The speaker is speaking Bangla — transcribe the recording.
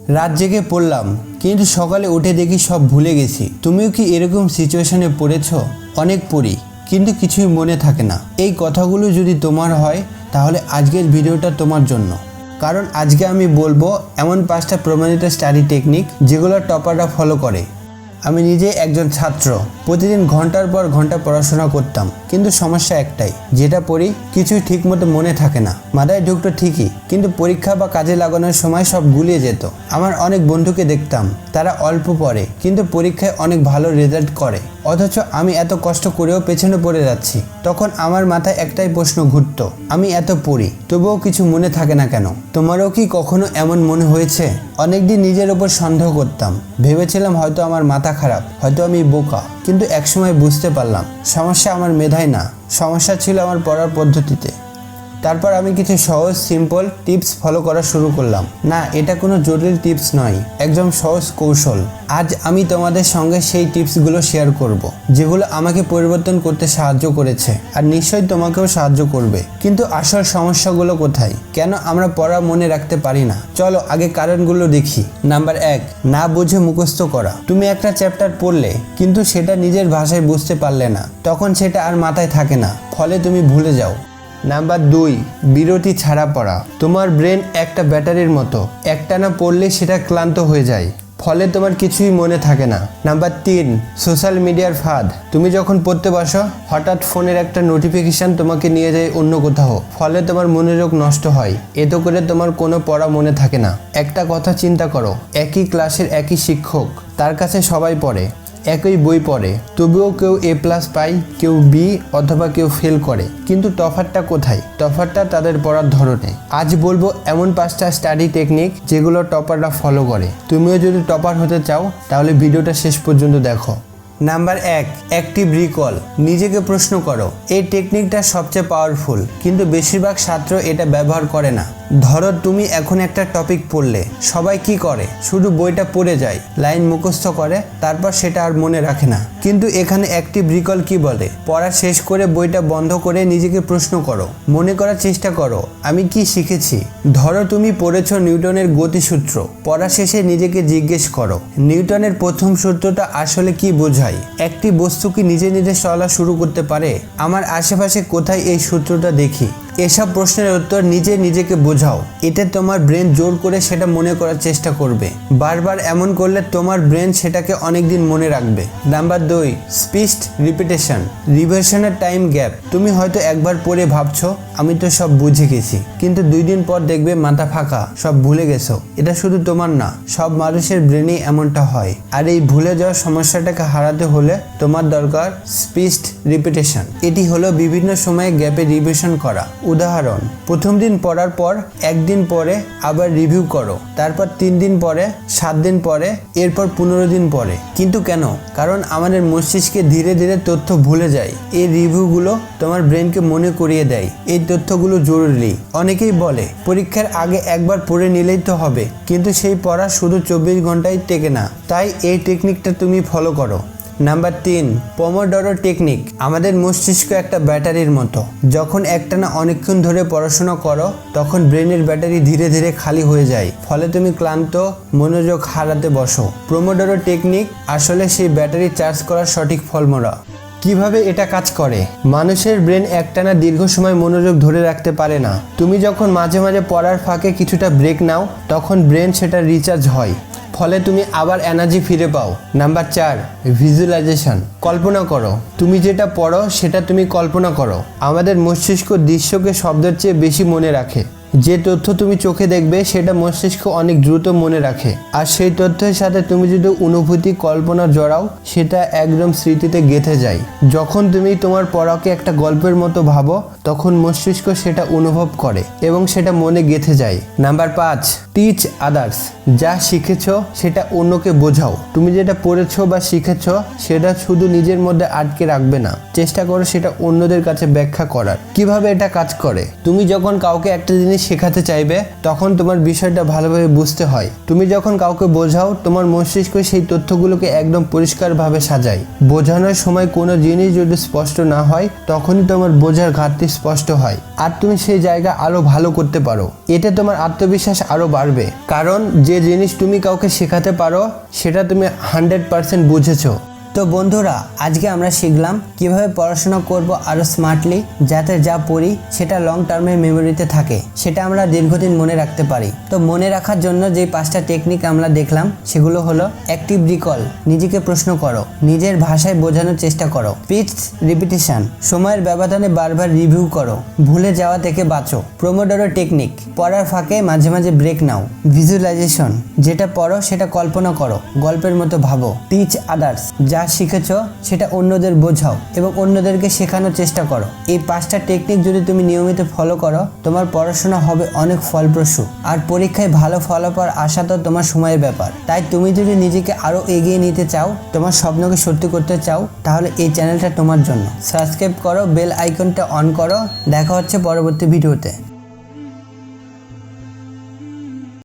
রাত জেগে পড়লাম, কিন্তু সকালে উঠে দেখি সব ভুলে গেছি। তুমিও কি এরকম সিচুয়েশনে পড়েছ? অনেক পড়ি, কিন্তু কিছুই মনে থাকে না। এই কথাগুলো যদি তোমার হয়, তাহলে আজকের ভিডিওটা তোমার জন্য। কারণ আজকে আমি বলবো এমন 5টা প্রমাণিত স্টাডি টেকনিক যেগুলো টপাররা ফলো করে। আমি নিজে একজন ছাত্র, প্রতিদিন ঘন্টার পর ঘন্টা পড়াশোনা করতাম, কিন্তু সমস্যা একটাই, যেটা পড়ি কিছুই ঠিকমতো মনে থাকে না। মাথায় ঢুকতো ঠিকই, কিন্তু পরীক্ষা বা কাজে লাগানোর সময় সব গুলিয়ে যেত। আমার অনেক বন্ধুকে দেখতাম, তারা অল্প পড়ে কিন্তু পরীক্ষায় অনেক ভালো রেজাল্ট করে, অথচ আমি এত কষ্ট করেও পেছনে পড়ে যাচ্ছি। তখন আমার মাথায় একটাই প্রশ্ন ঘুরতো, আমি এত পড়ি তবুও কিছু মনে থাকে না কেন? তোমারও কি কখনো এমন মনে হয়েছে? অনেকদিন নিজের উপর সন্দেহ করতাম, ভেবেছিলাম হয়তো আমার মাথা খারাপ, হয়তো আমি বোকা। কিন্তু একসময় বুঝতে পারলাম সমস্যা আমার মেধায় না, সমস্যা ছিল আমার পড়ার পদ্ধতিতে। তারপর আমি কিছু সহজ সিম্পল টিপস ফলো করা শুরু করলাম। না, এটা কোনো জটিল টিপস নয়, একদম সহজ কৌশল। আজ আমি তোমাদের সঙ্গে সেই টিপসগুলো শেয়ার করব, যেগুলো আমাকে পরিবর্তন করতে সাহায্য করেছে, আর নিশ্চয়ই তোমাকেও সাহায্য করবে। কিন্তু আসল সমস্যাগুলো কোথায়? কেন আমরা পড়া মনে রাখতে পারি না? চলো আগে কারণগুলো দেখি। নাম্বার 1, না বুঝে মুখস্থ করা। তুমি একটা চ্যাপ্টার পড়লে, কিন্তু সেটা নিজের ভাষায় বুঝতে পারলে না, তখন সেটা আর মাথায় থাকে না, ফলে তুমি ভুলে যাও। নাম্বার 2, বিরতি ছাড়া পড়া। তোমার ব্রেন একটা ব্যাটারির মতো, একটানা পড়লে সেটা ক্লান্ত হয়ে যায়, ফলে তোমার কিছুই মনে থাকে না। নাম্বার 3, সোশ্যাল মিডিয়ার ফাঁদ। তুমি যখন পড়তে বসো, হঠাৎ ফোনের একটা নোটিফিকেশান তোমাকে নিয়ে যায় অন্য কোথাও, ফলে তোমার মনোযোগ নষ্ট হয়। এতে করে তোমার কোনো পড়া মনে থাকে না। একটা কথা চিন্তা করো, একই ক্লাসের একই শিক্ষক, তার কাছে সবাই পড়ে, একই বই পড়ে, তবুও কেউ A+ পায়, কেউ B অথবা কেউ ফেল করে। কিন্তু তফাৎটা কোথায়? তফাৎটা তাদের পড়ার ধরনে। আজ বলবো এমন 5টা স্টাডি টেকনিক যেগুলো টপাররা ফলো করে। তুমিও যদি টপার হতে চাও, তাহলে ভিডিওটা শেষ পর্যন্ত দেখো। Number 1, active recall. নিজেকে প্রশ্ন করো। এই টেকনিকটা সবচেয়ে পাওয়ারফুল, কিন্তু বেশিরভাগ ছাত্র এটা ব্যবহার করে না। ধরো তুমি এখন একটা টপিক পড়লে, সবাই কি করে? শুধু বইটা পড়ে যায়, লাইন মুখস্থ করে, তারপর সেটা আর মনে রাখে না। কিন্তু এখানে অ্যাক্টিভ রিকল কি বলে? পড়া শেষ করে বইটা বন্ধ করে নিজেকে প্রশ্ন করো, মনে করার চেষ্টা করো আমি কি শিখেছি। ধরো তুমি পড়েছ নিউটনের গতিসূত্র, পড়া শেষে নিজেকে জিজ্ঞেস করো, নিউটনের প্রথম সূত্রটা আসলে কি বোঝায়? একটি বস্তু কি নিজে নিজে চলা শুরু করতে পারে? আমার আশেপাশে কোথায় এই সূত্রটা দেখি? এসব প্রশ্নের উত্তর নিজে নিজেকে বোঝাও। এতে তোমার ব্রেন জোর করে সেটা মনে করার চেষ্টা করবে। বারবার এমন করলে তোমার ব্রেন সেটাকে অনেকদিন মনে রাখবে। Number 2, spaced repetition. রিভিশনের টাইম গ্যাপ। তুমি হয়তো একবার পড়ে ভাবছো আমি তো সব বুঝে গেছি, কিন্তু 2 দিন পর দেখবে মাথা ফাঁকা, সব ভুলে গেছো। এটা শুধু তোমার না, সব মানুষের ব্রেনেই এমনটা হয়। আর এই ভুলে যাওয়ার সমস্যাটাকে হারাতে হলে তোমার দরকার স্পিচড রিপিটেশন। এটি হলো বিভিন্ন সময়ে গ্যাপে রিভিশন করা। উদাহরণ, প্রথম দিন পড়ার পর 1 দিন পরে আবার রিভিউ করো, তারপর 3 দিন পরে, 7 দিন পরে, এরপর 15 দিন পরে। কিন্তু কেন? কারণ আমাদের মস্তিষ্কে ধীরে ধীরে তথ্য ভুলে যায়। এই রিভিউগুলো তোমার ব্রেনকে মনে করিয়ে দেয় এই তথ্যগুলো জরুরি। অনেকেই বলে পরীক্ষার আগে একবার পড়ে নিলেই তো হবে, কিন্তু সেই পড়া শুধু 24 ঘন্টায় টেকে না। তাই এই টেকনিকটা তুমি ফলো করো। Number 3, pomodoro technique. আমাদের মস্তিষ্ক একটা ব্যাটারির মতো, যখন একটানা অনেকক্ষণ ধরে পড়াশোনা করো, তখন ব্রেনের ব্যাটারি ধীরে ধীরে খালি হয়ে যায়, ফলে তুমি ক্লান্ত, মনোযোগ হারাতে বসো। পোমোডোরো টেকনিক আসলে সেই ব্যাটারি চার্জ করার সঠিক ফর্মুলা। কিভাবে এটা কাজ করে? মানুষের ব্রেন একটানা দীর্ঘ সময় মনোযোগ ধরে রাখতে পারে না। তুমি যখন মাঝে মাঝে পড়ার ফাঁকে কিছুটা ব্রেক নাও, তখন ব্রেন সেটা রিচার্জ হয়, ফলে তুমি আবার এনার্জি ফিরে পাও। Number 4, visualisation. কল্পনা করো, তুমি যেটা পড়ো সেটা তুমি কল্পনা করো। আমাদের মস্তিষ্ক দৃশ্যকে শব্দের চেয়ে বেশি মনে রাখে। যে তথ্য তুমি চোখে দেখবে সেটা মস্তিষ্ক অনেক দ্রুত মনে রাখে, আর সেই তথ্যের সাথে তুমি যদি অনুভূতি, কল্পনা জড়াও, সেটা একদম স্মৃতিতে গেঁথে যায়। যখন তুমি তোমার পড়াকে একটা গল্পের মতো ভাবো, তখন মস্তিষ্ক সেটা অনুভব করে এবং সেটা মনে গেঁথে যায়। Number 5, teach others. যা শিখেছো সেটা অন্যকে বোঝাও। তুমি যেটা পড়েছো বা শিখেছো সেটা শুধু নিজের মধ্যে আটকে রাখবে না, চেষ্টা করো সেটা অন্যদের কাছে ব্যাখ্যা করার। কিভাবে এটা কাজ করে? তুমি যখন কাউকে একটা জিনিস শেখাতে চাইবে তখন তোমার বিষয়টা ভালোভাবে বুঝতে হয়। তুমি যখন কাউকে বোঝাও তোমার মস্তিষ্ক সেই তথ্যগুলোকে একদম পরিষ্কারভাবে সাজায়। বোঝানোর সময় কোনো জিনিস যদি স্পষ্ট না হয় তখনই তোমার বোঝার ঘাটতি স্পষ্ট হয় আর তুমি সেই জায়গা আরো ভালো করতে পারো। এতে তোমার আত্মবিশ্বাস আরো বাড়বে, কারণ যে জিনিস তুমি কাউকে শেখাতে পারো সেটা তুমি 100% বুঝেছো। তো বন্ধুরা, আজকে আমরা শিখলাম কিভাবে পড়াশোনা করব আরও স্মার্টলি, যাতে যা পড়ি সেটা লং টার্মের মেমোরিতে থাকে, সেটা আমরা দীর্ঘদিন মনে রাখতে পারি। তো মনে রাখার জন্য যে 5টা টেকনিক আমরা দেখলাম সেগুলো হলো: অ্যাক্টিভ রিকল, নিজেকে প্রশ্ন করো, নিজের ভাষায় বোঝানোর চেষ্টা করো; স্পিচ রিপিটিশন, সময়ের ব্যবধানে বারবার রিভিউ করো, ভুলে যাওয়া থেকে বাঁচো; প্রোমোডোরো টেকনিক, পড়ার ফাঁকে মাঝে মাঝে ব্রেক নাও; ভিজুয়ালাইজেশন, যেটা পড়ো সেটা কল্পনা করো, গল্পের মতো ভাবো; টিচ আদার্স, যা শিখেছ সেটা অন্যদের বোঝাও এবং অন্যদেরকে শেখানোর চেষ্টা করো। এই 5টা টেকনিক যদি তুমি নিয়মিত ফলো করো তোমার পড়াশোনা হবে অনেক ফলপ্রসূ আর পরীক্ষায় ভালো ফলাফল আসা তো তোমার সময়ের ব্যাপার। তাই তুমি যদি নিজেকে আরো এগিয়ে নিতে চাও, তোমার স্বপ্নকে সত্যি করতে চাও, তাহলে এই চ্যানেলটা তোমার জন্য। সাবস্ক্রাইব করো, বেল আইকনটা অন করো। দেখা হচ্ছে পরবর্তী ভিডিওতে।